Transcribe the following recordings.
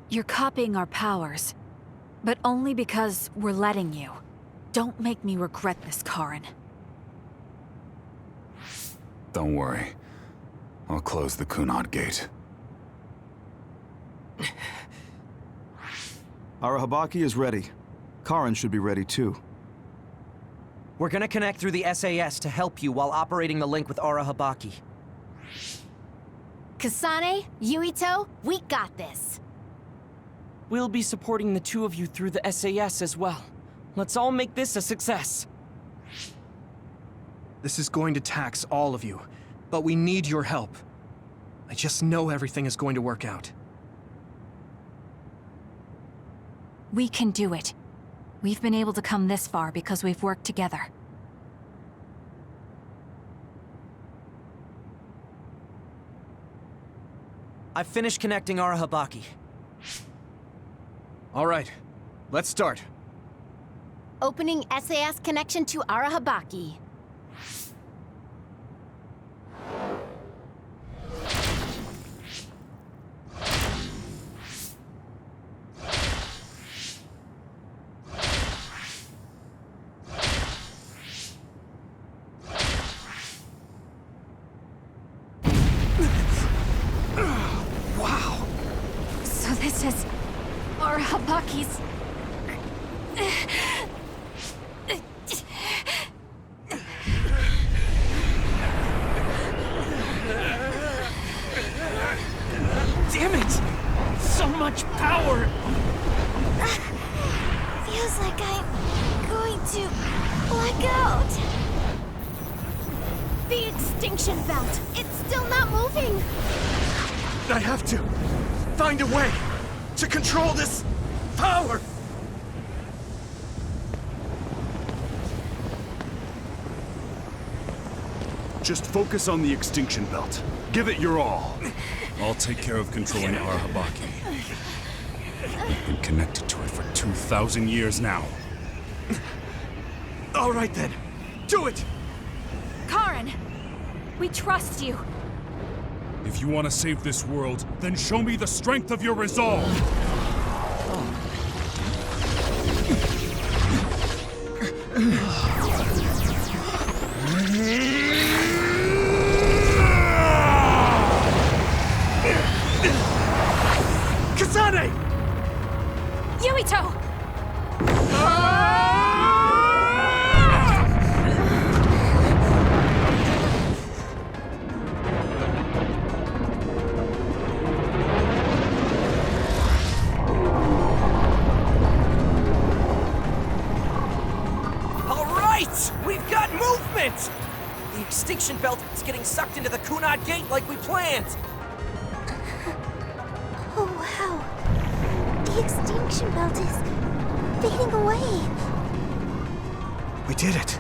You're copying our powers, but only because we're letting you. Don't make me regret this, Karin. Don't worry. I'll close the Kunad gate. Arahabaki is ready. Karin should be ready too. We're gonna connect through the SAS to help you while operating the link with Arahabaki. Kasane, Yuito, we got this. We'll be supporting the two of you through the SAS as well. Let's all make this a success. This is going to tax all of you, but we need your help. I just know everything is going to work out. We can do it. We've been able to come this far because we've worked together. I've finished connecting Arahabaki. All right, let's start. Opening SAS connection to Arahabaki. So this is Arahabaki's... Damn it! So much power! Feels like I'm going to black out. The extinction belt. It's still not moving. I have to find a way to control this power! Just focus on the extinction belt. Give it your all. I'll take care of controlling Arahabaki. We've been connected to it for 2,000 years now. All right then, do it! Karin! We trust you. If you want to save this world, then show me the strength of your resolve! Kasane! Yuito! We've got movement! The extinction belt is getting sucked into the Kunad gate like we planned! Oh, wow. The extinction belt is fading away. We did it.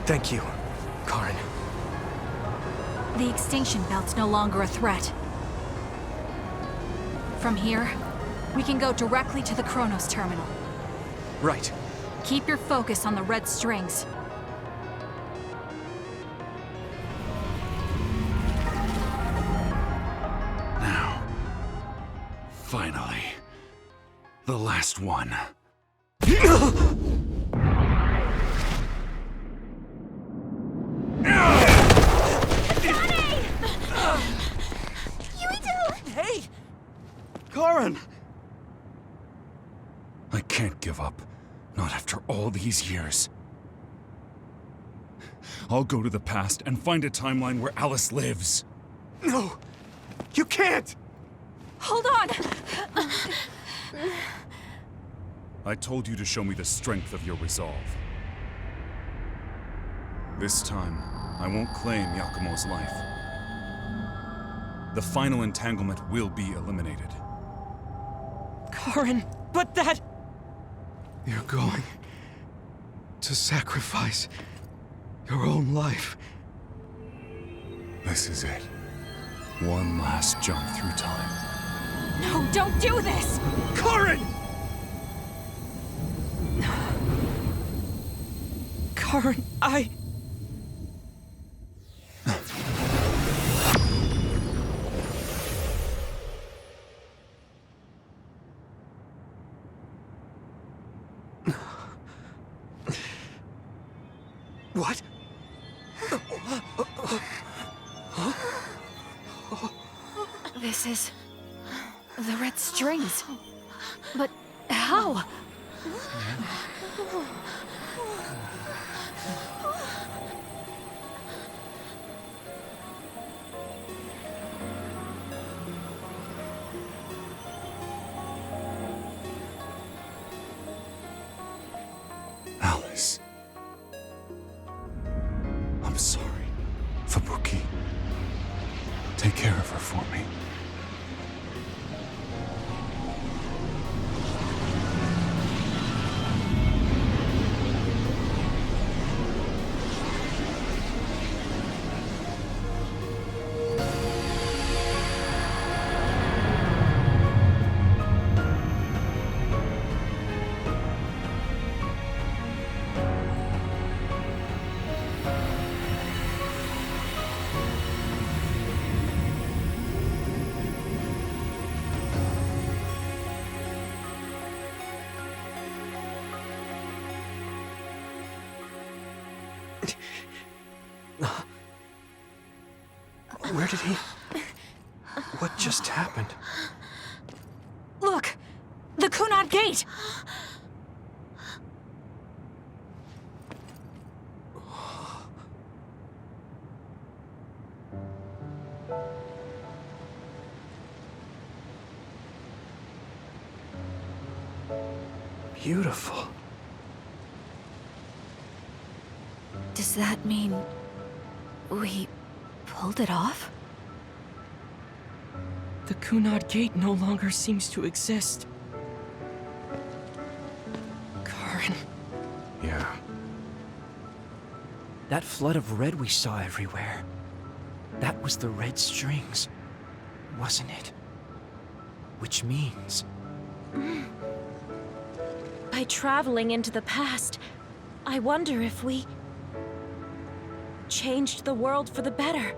Thank you, Karin. The extinction belt's no longer a threat. From here, we can go directly to the Chronos terminal. Right. Keep your focus on the red strings. Now, finally, the last one. Hey! Karin! I can't give up. Not after all these years. I'll go to the past and find a timeline where Alice lives. No! You can't! Hold on! I told you to show me the strength of your resolve. This time, I won't claim Yakumo's life. The final entanglement will be eliminated. Karin, but that... You're going to sacrifice your own life. This is it. One last jump through time. No, don't do this! Karin! Karin, What? This is... the red strings. But how? Alice. I'm sorry, Fubuki. Take care of her for me. Where did he... What just happened? Look! The Kunad Gate! Beautiful. Does that mean... we... pulled it off? The Kunad Gate no longer seems to exist. Karen. Yeah. That flood of red we saw everywhere. That was the red strings, wasn't it? Which means... By traveling into the past, I wonder if we... changed the world for the better.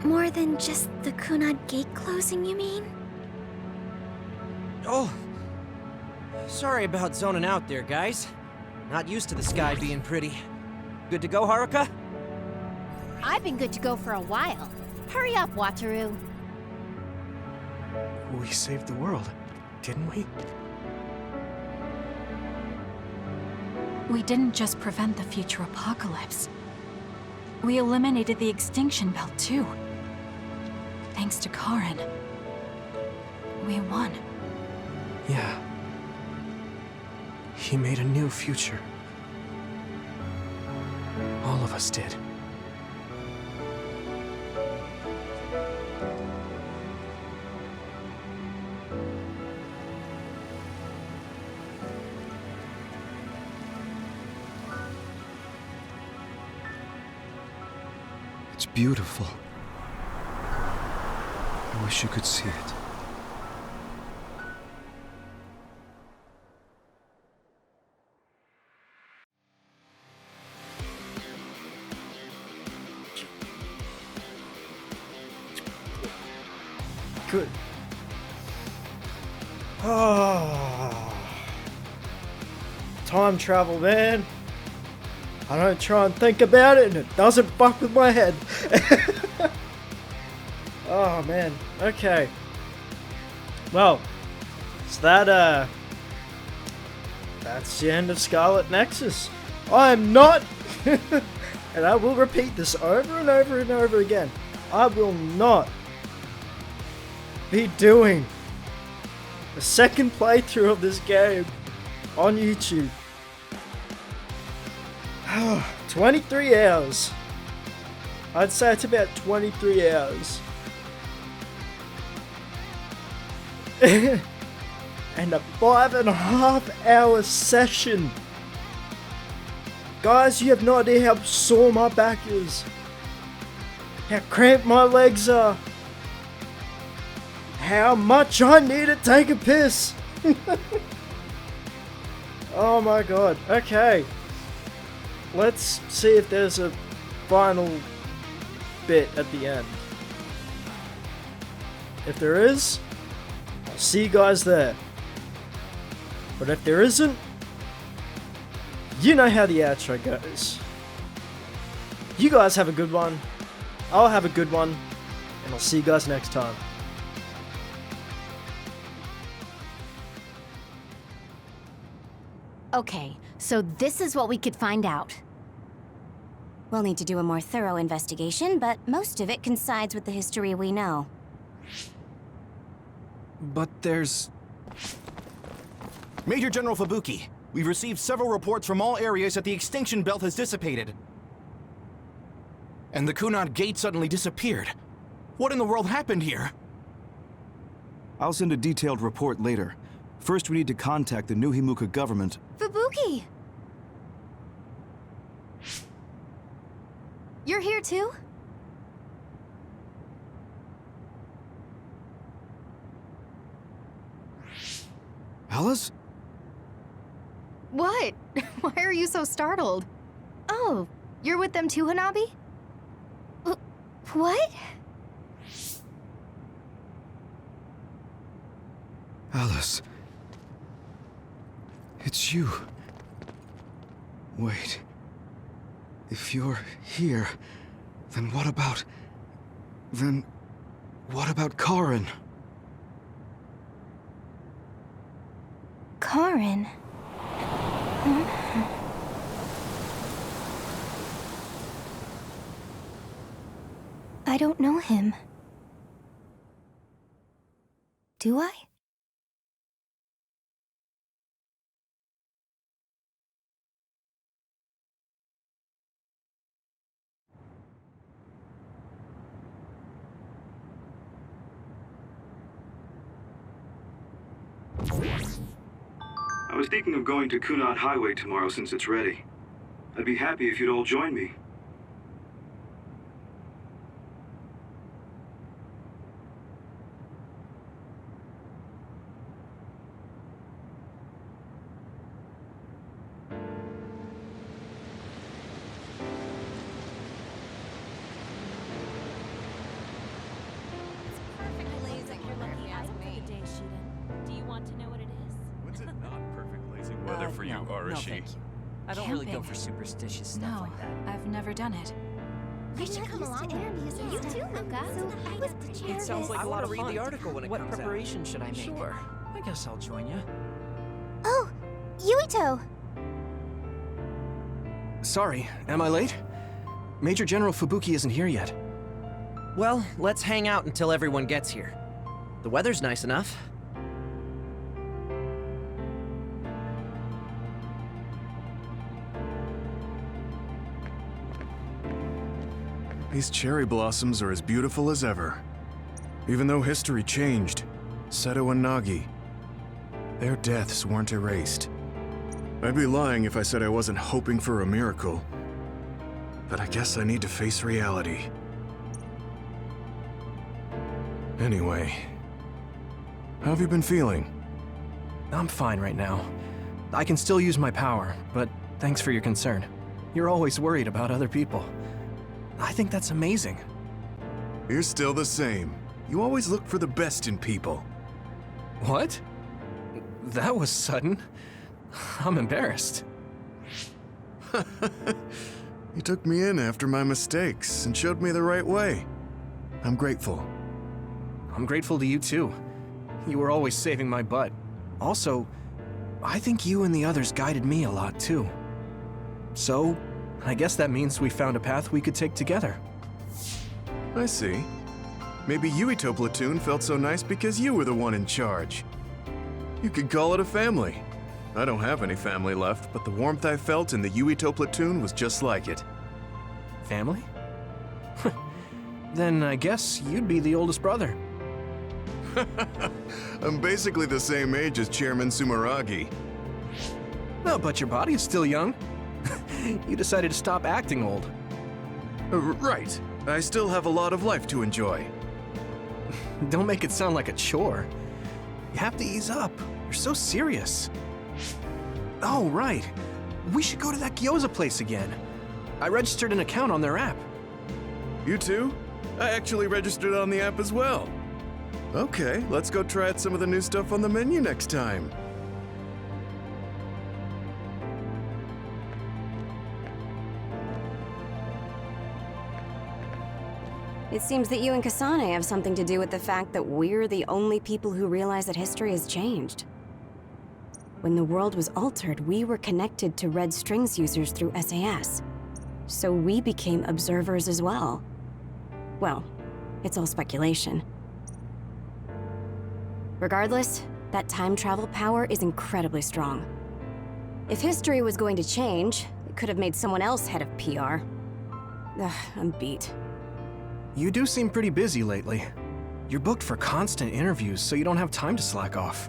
More than just the Kunad Gate closing, you mean? Oh! Sorry about zoning out there, guys. Not used to the sky being pretty. Good to go, Haruka? I've been good to go for a while. Hurry up, Wataru. We saved the world, didn't we? We didn't just prevent the future apocalypse. We eliminated the extinction belt, too. Thanks to Karen. We won. Yeah. He made a new future. All of us did. It's beautiful. I wish you could see it. Good. Oh. Time travel, man. I don't try and think about it and it doesn't fuck with my head. Oh man, okay. Well, so that's the end of Scarlet Nexus. I am not, and I will repeat this over and over and over again, I will not be doing a second playthrough of this game on YouTube. 23 hours. I'd say it's about 23 hours. And a 5.5 hour session. Guys, you have no idea how sore my back is. How cramped my legs are. How much I need to take a piss. Oh my god. Okay. Let's see if there's a final bit at the end. If there is, I'll see you guys there. But if there isn't, you know how the outro goes. You guys have a good one. I'll have a good one. And I'll see you guys next time. Okay, so this is what we could find out. We'll need to do a more thorough investigation, but most of it coincides with the history we know. But there's... Major General Fubuki, we've received several reports from all areas that the extinction belt has dissipated. And the Kunad Gate suddenly disappeared. What in the world happened here? I'll send a detailed report later. First, we need to contact the New Himuka government. Fubuki! You're here too? Alice? What? Why are you so startled? Oh, you're with them too, Hanabi? What? Alice. It's you. Wait. If you're here, then what about... Then... what about Karin? Karin? I don't know him. Do I? I was thinking of going to Kunad Highway tomorrow since it's ready. I'd be happy if you'd all join me. When's it not perfect blazing weather for you, No, Arashi? thank you. I don't really go Camping. for superstitious stuff No, like that. I've never done it. I should come along. You too, Luca. So I was the chair. It sounds like a lot of read fun. the article when it What comes out. preparation should I make? Sure. I guess I'll join you. Oh, Yuito! Sorry, am I late? Major General Fubuki isn't here yet. Well, let's hang out until everyone gets here. The weather's nice enough. These cherry blossoms are as beautiful as ever. Even though history changed, Seto and Nagi, their deaths weren't erased. I'd be lying if I said I wasn't hoping for a miracle. But I guess I need to face reality. Anyway, how have you been feeling? I'm fine right now. I can still use my power, but thanks for your concern. You're always worried about other people. I think that's amazing. You're still the same. You always look for the best in people. What? That was sudden. I'm embarrassed. You took me in after my mistakes and showed me the right way. I'm grateful. I'm grateful to you too. You were always saving my butt. Also, I think you and the others guided me a lot too. So, I guess that means we found a path we could take together. I see. Maybe Yuito Platoon felt so nice because you were the one in charge. You could call it a family. I don't have any family left, but the warmth I felt in the Yuito Platoon was just like it. Family? Then I guess you'd be the oldest brother. I'm basically the same age as Chairman Sumeragi. No, but your body is still young. You decided to stop acting old. Right. I still have a lot of life to enjoy. Don't make it sound like a chore. You have to ease up. You're so serious. Oh, right. We should go to that gyoza place again. I registered an account on their app. You too? I actually registered on the app as well. Okay, let's go try out some of the new stuff on the menu next time. It seems that you and Kasane have something to do with the fact that we're the only people who realize that history has changed. When the world was altered, we were connected to Red Strings users through SAS. So we became observers as well. Well, it's all speculation. Regardless, that time travel power is incredibly strong. If history was going to change, it could have made someone else head of PR. Ugh, I'm beat. You do seem pretty busy lately. You're booked for constant interviews, so you don't have time to slack off.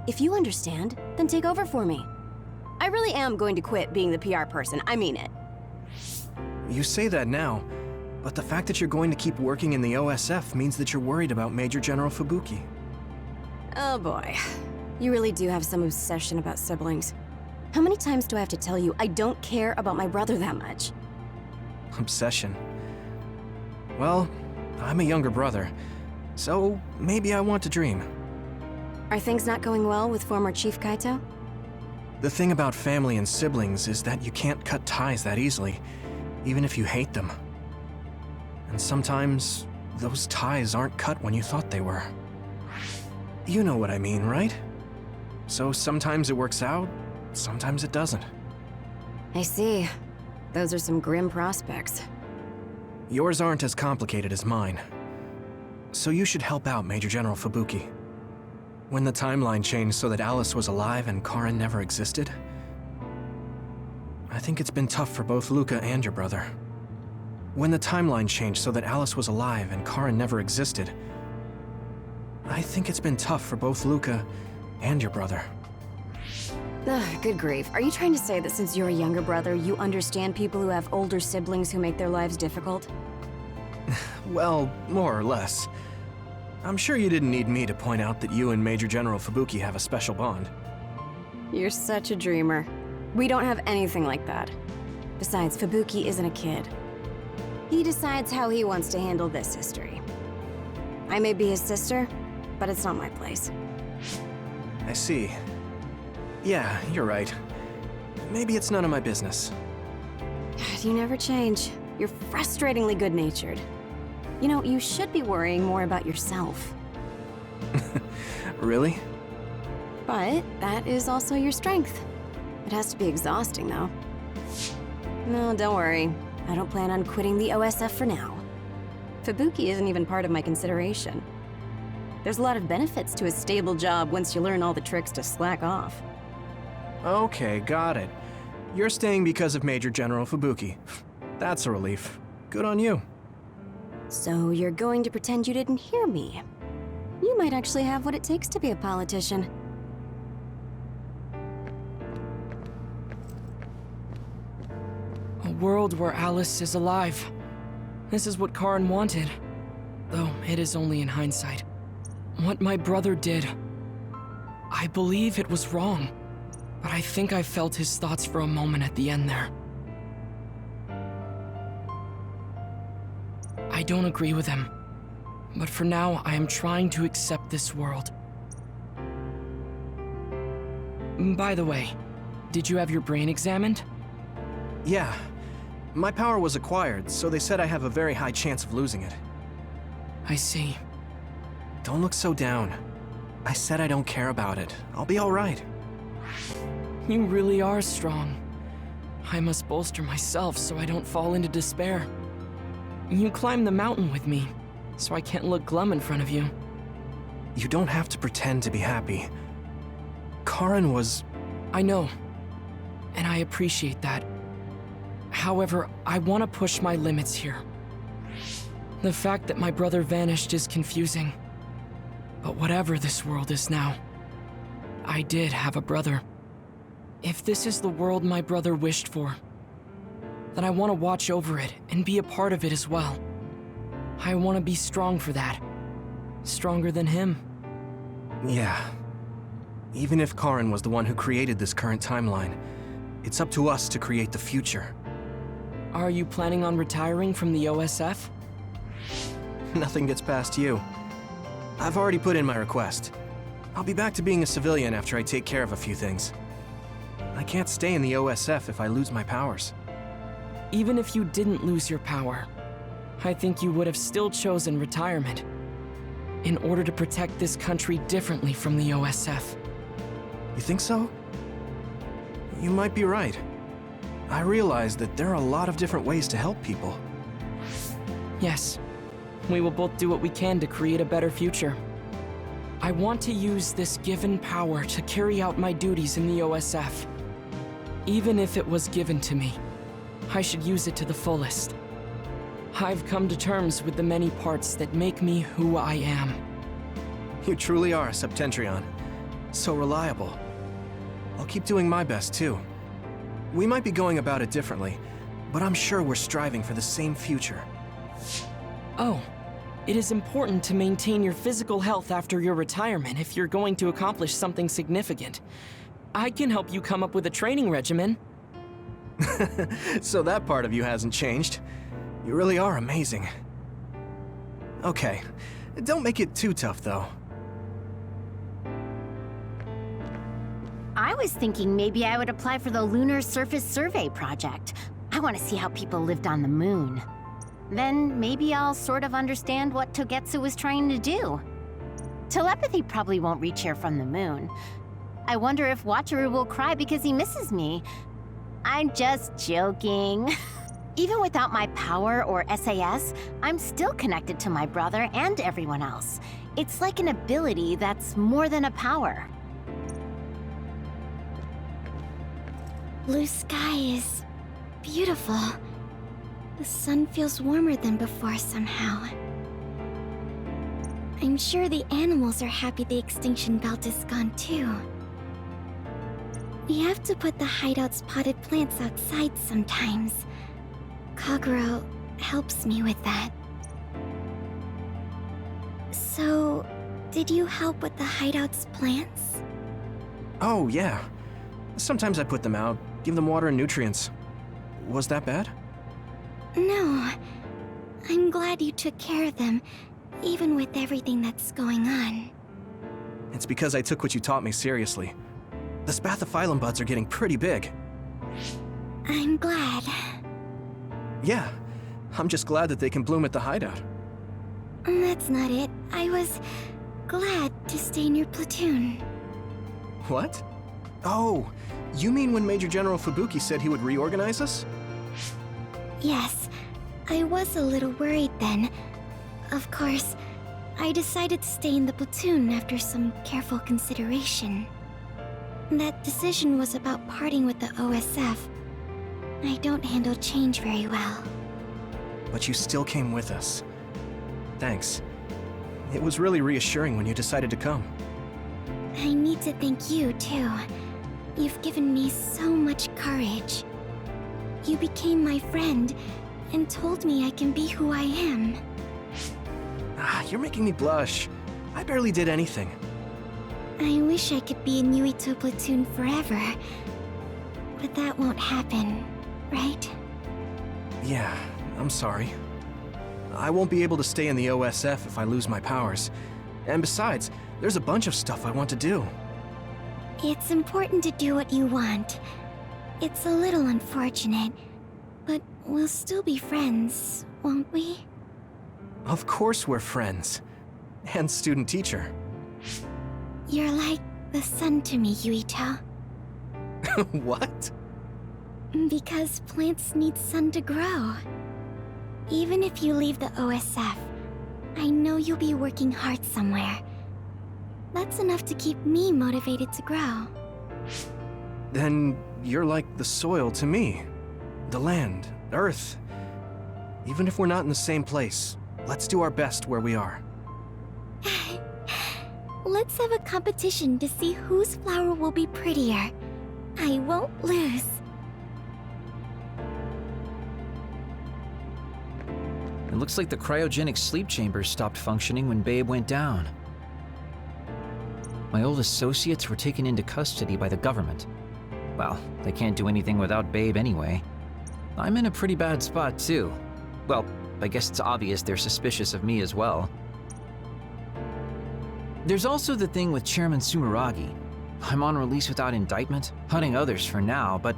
If you understand, then take over for me. I really am going to quit being the PR person, I mean it. You say that now, but the fact that you're going to keep working in the OSF means that you're worried about Major General Fubuki. Oh boy. You really do have some obsession about siblings. How many times do I have to tell you I don't care about my brother that much? Obsession. Well, I'm a younger brother, so maybe I want to dream. Are things not going well with former Chief Kaito? The thing about family and siblings is that you can't cut ties that easily, even if you hate them. And sometimes, those ties aren't cut when you thought they were. You know what I mean, right? So sometimes it works out, sometimes it doesn't. I see. Those are some grim prospects. Yours aren't as complicated as mine. So you should help out Major General Fubuki. When the timeline changed so that Alice was alive and Karin never existed, I think it's been tough for both Luca and your brother. When the timeline changed so that Alice was alive and Karin never existed, I think it's been tough for both Luca and your brother. Ugh, good grief. Are you trying to say that since you're a younger brother, you understand people who have older siblings who make their lives difficult? Well, more or less. I'm sure you didn't need me to point out that you and Major General Fubuki have a special bond. You're such a dreamer. We don't have anything like that. Besides, Fubuki isn't a kid. He decides how he wants to handle this history. I may be his sister, but it's not my place. I see. Yeah, you're right. Maybe it's none of my business. You never change. You're frustratingly good-natured. You know, you should be worrying more about yourself. Really? But that is also your strength. It has to be exhausting, though. No, don't worry. I don't plan on quitting the OSF for now. Fubuki isn't even part of my consideration. There's a lot of benefits to a stable job once you learn all the tricks to slack off. Okay, got it. You're staying because of Major General Fubuki. That's a relief. Good on you. So you're going to pretend you didn't hear me. You might actually have what it takes to be a politician. A world where Alice is alive. This is what Karin wanted. Though it is only in hindsight. What my brother did, I believe it was wrong. But I think I felt his thoughts for a moment at the end there. I don't agree with him. But for now, I am trying to accept this world. By the way, did you have your brain examined? Yeah. My power was acquired, so they said I have a very high chance of losing it. I see. Don't look so down. I said I don't care about it. I'll be all right. You really are strong. I must bolster myself so I don't fall into despair. You climbed the mountain with me, so I can't look glum in front of you. You don't have to pretend to be happy. Karin was... I know, and I appreciate that. However, I want to push my limits here. The fact that my brother vanished is confusing. But whatever this world is now, I did have a brother. If this is the world my brother wished for, then I want to watch over it and be a part of it as well. I want to be strong for that. Stronger than him. Yeah. Even if Karin was the one who created this current timeline, it's up to us to create the future. Are you planning on retiring from the OSF? Nothing gets past you. I've already put in my request. I'll be back to being a civilian after I take care of a few things. I can't stay in the OSF if I lose my powers. Even if you didn't lose your power, I think you would have still chosen retirement in order to protect this country differently from the OSF. You think so? You might be right. I realize that there are a lot of different ways to help people. Yes, we will both do what we can to create a better future. I want to use this given power to carry out my duties in the OSF. Even if it was given to me, I should use it to the fullest. I've come to terms with the many parts that make me who I am. You truly are a Septentrion. So reliable. I'll keep doing my best, too. We might be going about it differently, but I'm sure we're striving for the same future. Oh, it is important to maintain your physical health after your retirement if you're going to accomplish something significant. I can help you come up with a training regimen. So that part of you hasn't changed. You really are amazing. Okay, don't make it too tough, though. I was thinking maybe I would apply for the Lunar Surface Survey project. I want to see how people lived on the moon. Then maybe I'll sort of understand what Togetsu was trying to do. Telepathy probably won't reach here from the moon. I wonder if Wataru will cry because he misses me. I'm just joking. Even without my power or SAS, I'm still connected to my brother and everyone else. It's like an ability that's more than a power. Blue sky is beautiful. The sun feels warmer than before somehow. I'm sure the animals are happy the extinction belt is gone too. We have to put the hideout's potted plants outside sometimes. Kaguro helps me with that. So, did you help with the hideout's plants? Oh, yeah. Sometimes I put them out, give them water and nutrients. Was that bad? No. I'm glad you took care of them, even with everything that's going on. It's because I took what you taught me seriously. The spathiphyllum buds are getting pretty big. I'm glad. Yeah, I'm just glad that they can bloom at the hideout. That's not it. I was glad to stay in your platoon. What? Oh, you mean when Major General Fubuki said he would reorganize us? Yes, I was a little worried then. Of course, I decided to stay in the platoon after some careful consideration. That decision was about parting with the OSF. I don't handle change very well. But you still came with us. Thanks. It was really reassuring when you decided to come. I need to thank you, too. You've given me so much courage. You became my friend and told me I can be who I am. You're making me blush. I barely did anything. I wish I could be in Yuito platoon forever. But that won't happen, right? Yeah, I'm sorry. I won't be able to stay in the OSF if I lose my powers. And besides, there's a bunch of stuff I want to do. It's important to do what you want. It's a little unfortunate, but we'll still be friends, won't we? Of course we're friends. And student-teacher. You're like the sun to me, Yuito. What? Because plants need sun to grow. Even if you leave the OSF, I know you'll be working hard somewhere. That's enough to keep me motivated to grow. Then you're like the soil to me. The land, earth. Even if we're not in the same place, let's do our best where we are. Let's have a competition to see whose flower will be prettier. I won't lose. It looks like the cryogenic sleep chambers stopped functioning when Babe went down. My old associates were taken into custody by the government. Well, they can't do anything without Babe anyway. I'm in a pretty bad spot too. Well, I guess it's obvious they're suspicious of me as well. There's also the thing with Chairman Sumeragi. I'm on release without indictment, hunting others for now, but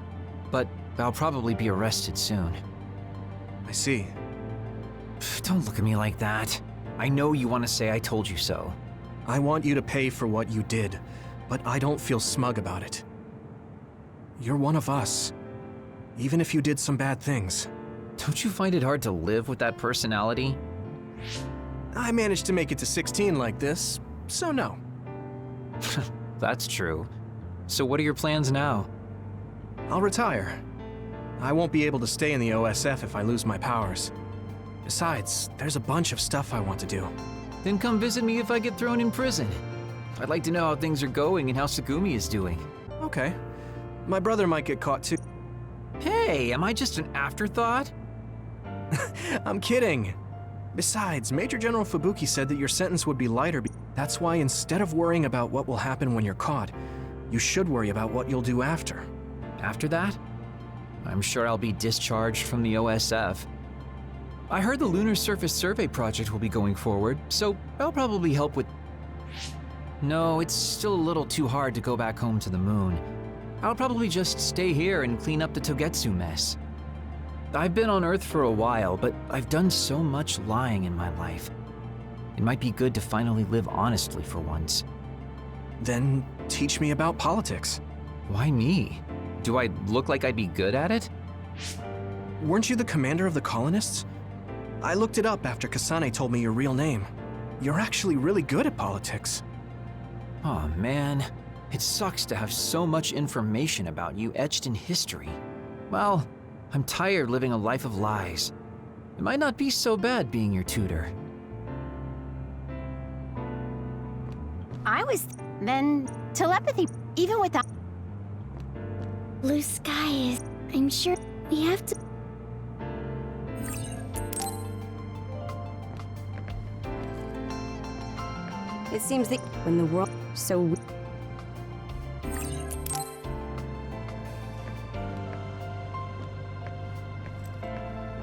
I'll probably be arrested soon. I see. Don't look at me like that. I know you want to say I told you so. I want you to pay for what you did, but I don't feel smug about it. You're one of us, even if you did some bad things. Don't you find it hard to live with that personality? I managed to make it to 16 like this, so no. That's true. So what are your plans now? I'll retire. I won't be able to stay in the OSF if I lose my powers. Besides, there's a bunch of stuff I want to do. Then come visit me if I get thrown in prison. I'd like to know how things are going and how Sagumi is doing. Okay. My brother might get caught too. Hey, am I just an afterthought? I'm kidding. Besides, Major General Fubuki said that your sentence would be lighter. That's why instead of worrying about what will happen when you're caught, you should worry about what you'll do after. After that? I'm sure I'll be discharged from the OSF. I heard the Lunar Surface Survey project will be going forward, so I'll probably help with... No, it's still a little too hard to go back home to the moon. I'll probably just stay here and clean up the Togetsu mess. I've been on Earth for a while, but I've done so much lying in my life. It might be good to finally live honestly for once. Then teach me about politics. Why me? Do I look like I'd be good at it? Weren't you the commander of the colonists? I looked it up after Kasane told me your real name. You're actually really good at politics. Aw, man. It sucks to have so much information about you etched in history. Well, I'm tired living a life of lies. It might not be so bad being your tutor. Then telepathy, even without... Blue skies. I'm sure we have to... It seems that when the world so...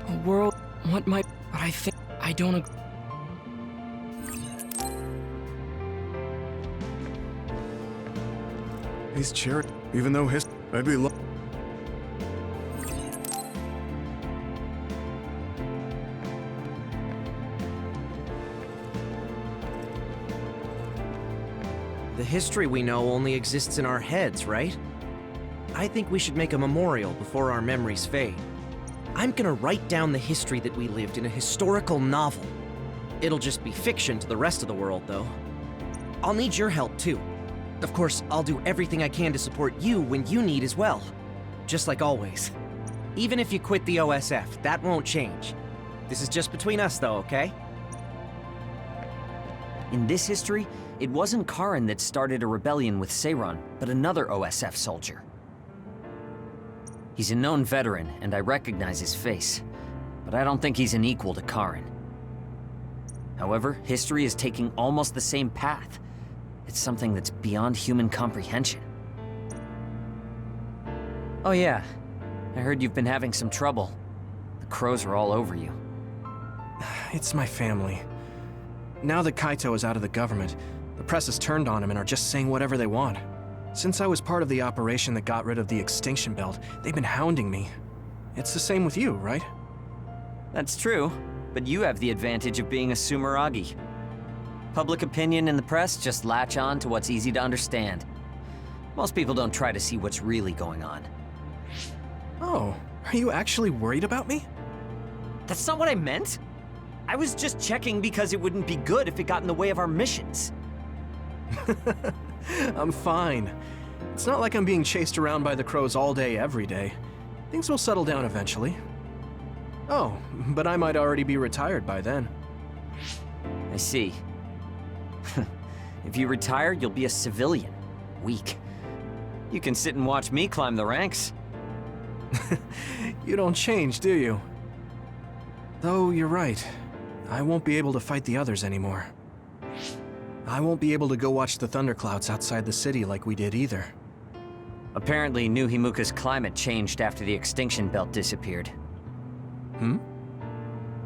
A world, what might... But I think I don't agree. He's cherry. Even though I'd be The history we know only exists in our heads, right? I think we should make a memorial before our memories fade. I'm gonna write down the history that we lived in a historical novel. It'll just be fiction to the rest of the world, though. I'll need your help, too. Of course, I'll do everything I can to support you when you need as well. Just like always. Even if you quit the OSF, that won't change. This is just between us, though, okay? In this history, it wasn't Karin that started a rebellion with Seiron, but another OSF soldier. He's a known veteran, and I recognize his face, but I don't think he's an equal to Karin. However, history is taking almost the same path. It's something that's beyond human comprehension. Oh yeah, I heard you've been having some trouble. The crows are all over you. It's my family. Now that Kaito is out of the government, the press has turned on him and are just saying whatever they want. Since I was part of the operation that got rid of the extinction belt, they've been hounding me. It's the same with you, right? That's true, but you have the advantage of being a Sumeragi. Public opinion and the press just latch on to what's easy to understand. Most people don't try to see what's really going on. Oh, are you actually worried about me? That's not what I meant. I was just checking because it wouldn't be good if it got in the way of our missions. I'm fine. It's not like I'm being chased around by the crows all day, every day. Things will settle down eventually. Oh, but I might already be retired by then. I see. If you retire, you'll be a civilian. Weak. You can sit and watch me climb the ranks. You don't change, do you? Though you're right. I won't be able to fight the others anymore. I won't be able to go watch the thunderclouds outside the city like we did either. Apparently, New Himuka's climate changed after the extinction belt disappeared. Hmm?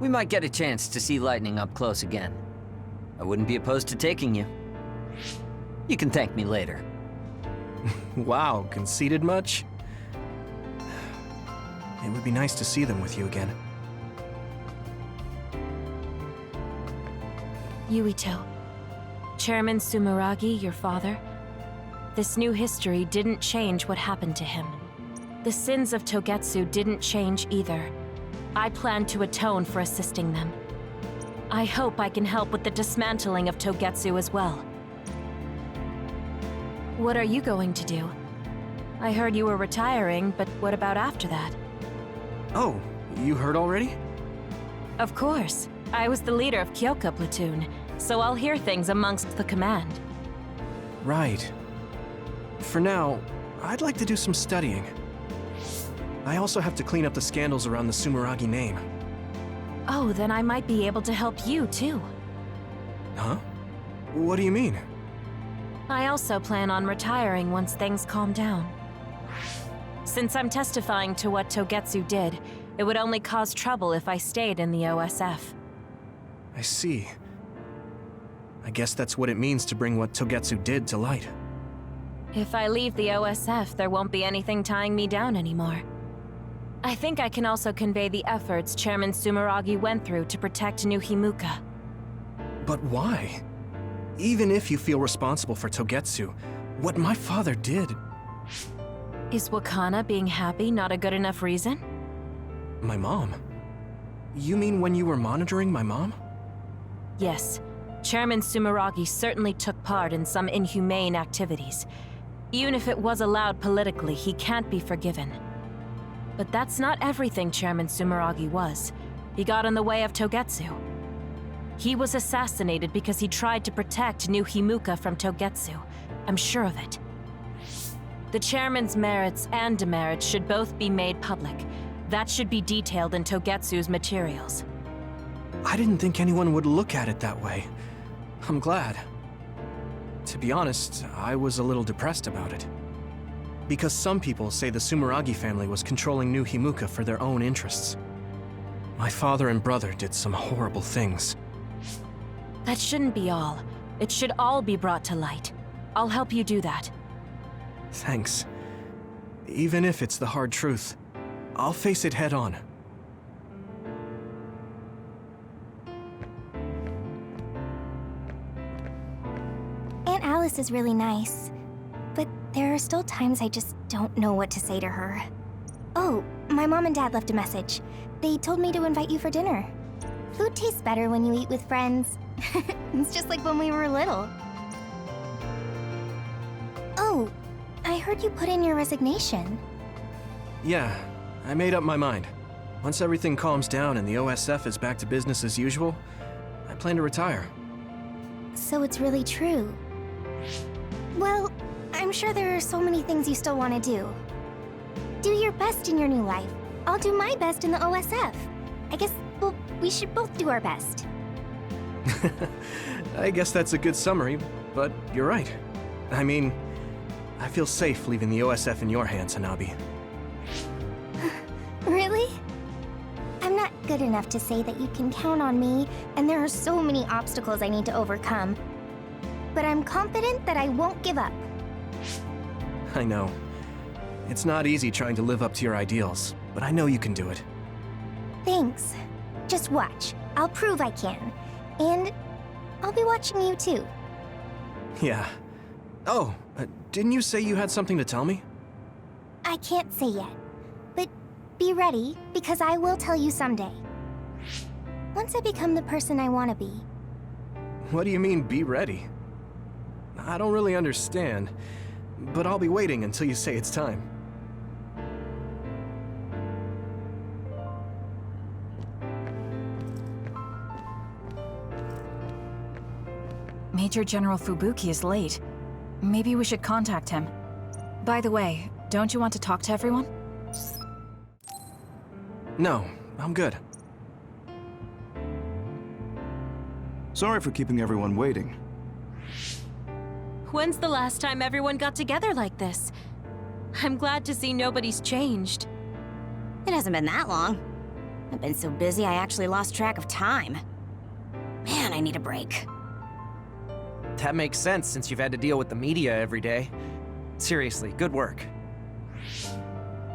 We might get a chance to see lightning up close again. I wouldn't be opposed to taking you. You can thank me later. Wow, conceited much? It would be nice to see them with you again. Yuito. Chairman Sumeragi, your father? This new history didn't change what happened to him. The sins of Togetsu didn't change either. I plan to atone for assisting them. I hope I can help with the dismantling of Togetsu as well. What are you going to do? I heard you were retiring, but what about after that? Oh, you heard already? Of course. I was the leader of Kyoka platoon, so I'll hear things amongst the command. Right. For now, I'd like to do some studying. I also have to clean up the scandals around the Sumeragi name. Oh, then I might be able to help you, too. Huh? What do you mean? I also plan on retiring once things calm down. Since I'm testifying to what Togetsu did, it would only cause trouble if I stayed in the OSF. I see. I guess that's what it means to bring what Togetsu did to light. If I leave the OSF, there won't be anything tying me down anymore. I think I can also convey the efforts Chairman Sumeragi went through to protect New Himuka. But why? Even if you feel responsible for Togetsu, what my father did... Is Wakana being happy not a good enough reason? My mom? You mean when you were monitoring my mom? Yes. Chairman Sumeragi certainly took part in some inhumane activities. Even if it was allowed politically, he can't be forgiven. But that's not everything Chairman Sumeragi was. He got in the way of Togetsu. He was assassinated because he tried to protect New Himuka from Togetsu. I'm sure of it. The chairman's merits and demerits should both be made public. That should be detailed in Togetsu's materials. I didn't think anyone would look at it that way. I'm glad. To be honest, I was a little depressed about it. Because some people say the Sumeragi family was controlling New Himuka for their own interests. My father and brother did some horrible things. That shouldn't be all. It should all be brought to light. I'll help you do that. Thanks. Even if it's the hard truth, I'll face it head on. Aunt Alice is really nice, but there are still times I just don't know what to say to her. Oh, my mom and dad left a message. They told me to invite you for dinner. Food tastes better when you eat with friends. It's just like when we were little. Oh, I heard you put in your resignation. Yeah, I made up my mind. Once everything calms down and the OSF is back to business as usual, I plan to retire. So it's really true. Well, I'm sure there are so many things you still want to do. Do your best in your new life. I'll do my best in the OSF. I guess, well, we should both do our best. I guess that's a good summary, but you're right. I mean, I feel safe leaving the OSF in your hands, Hanabi. Really? I'm not good enough to say that you can count on me, and there are so many obstacles I need to overcome. But I'm confident that I won't give up. I know. It's not easy trying to live up to your ideals, but I know you can do it. Thanks. Just watch. I'll prove I can. And I'll be watching you too. Yeah. Oh, didn't you say you had something to tell me? I can't say yet. But be ready, because I will tell you someday. Once I become the person I want to be. What do you mean, be ready? I don't really understand, but I'll be waiting until you say it's time. Major General Fubuki is late. Maybe we should contact him. By the way, don't you want to talk to everyone? No, I'm good. Sorry for keeping everyone waiting. When's the last time everyone got together like this? I'm glad to see nobody's changed. It hasn't been that long. I've been so busy I actually lost track of time. Man, I need a break. That makes sense since you've had to deal with the media every day. Seriously, good work.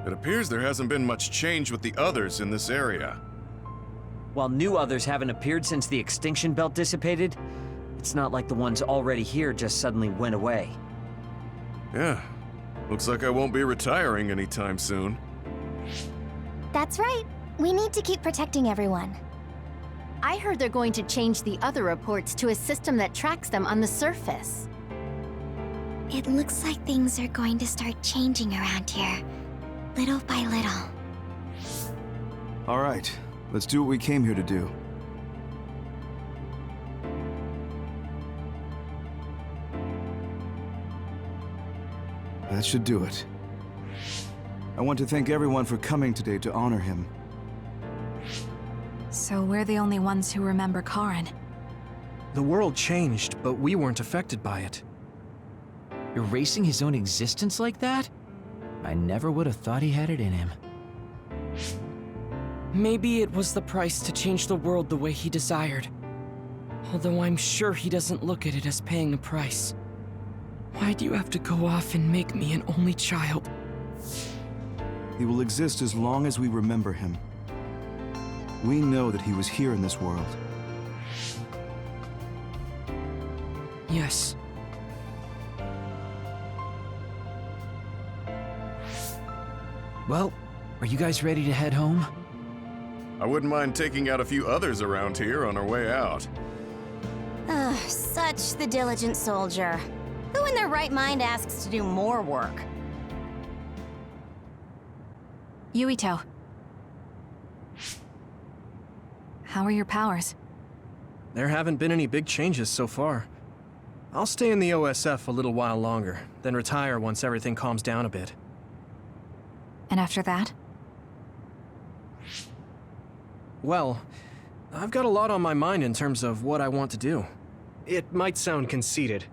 It appears there hasn't been much change with the others in this area. While new others haven't appeared since the extinction belt dissipated, It's not like the ones already here just suddenly went away. Yeah. Looks like I won't be retiring anytime soon. That's right. We need to keep protecting everyone. I heard they're going to change the other reports to a system that tracks them on the surface. It looks like things are going to start changing around here, little by little. All right, let's do what we came here to do. That should do it. I want to thank everyone for coming today to honor him. So we're the only ones who remember Karen. The world changed, but we weren't affected by it. Erasing his own existence like that? I never would have thought he had it in him. Maybe it was the price to change the world the way he desired. Although I'm sure he doesn't look at it as paying a price. Why do you have to go off and make me an only child? He will exist as long as we remember him. We know that he was here in this world. Yes. Well, are you guys ready to head home? I wouldn't mind taking out a few others around here on our way out. Such the diligent soldier. Who in their right mind asks to do more work? Yuito. How are your powers? There haven't been any big changes so far. I'll stay in the OSF a little while longer, then retire once everything calms down a bit. And after that? Well, I've got a lot on my mind in terms of what I want to do. It might sound conceited,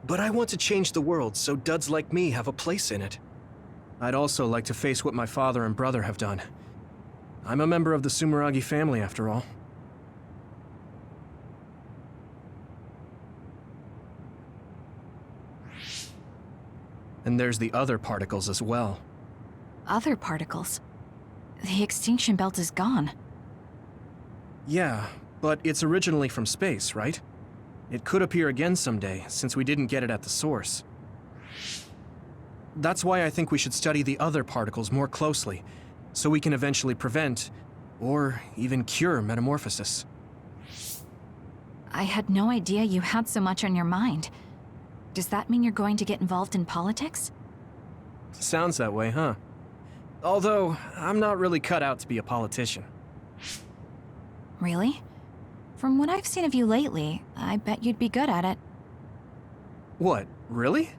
but I want to change the world so duds like me have a place in it. I'd also like to face what my father and brother have done. I'm a member of the Sumeragi family, after all. And there's the other particles as well. Other particles? The extinction belt is gone. Yeah, but it's originally from space, right? It could appear again someday, since we didn't get it at the source. That's why I think we should study the other particles more closely, so we can eventually prevent, or even cure metamorphosis. I had no idea you had so much on your mind. Does that mean you're going to get involved in politics? Sounds that way, huh? Although, I'm not really cut out to be a politician. Really? From what I've seen of you lately, I bet you'd be good at it. What, really?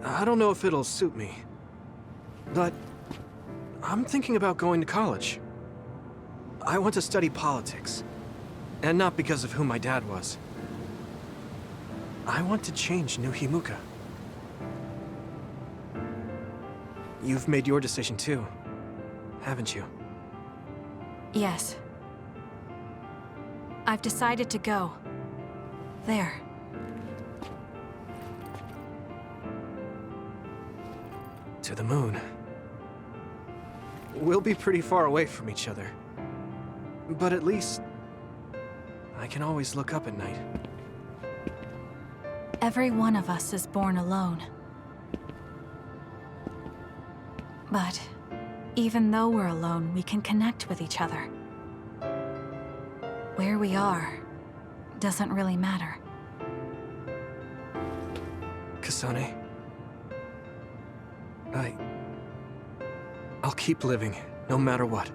I don't know if it'll suit me, but I'm thinking about going to college. I want to study politics, and not because of who my dad was. I want to change New Himuka. You've made your decision too, haven't you? Yes. I've decided to go. There. To the moon. We'll be pretty far away from each other. But at least, I can always look up at night. Every one of us is born alone. But even though we're alone, we can connect with each other. Where we are doesn't really matter. Kasane, I'll keep living, no matter what.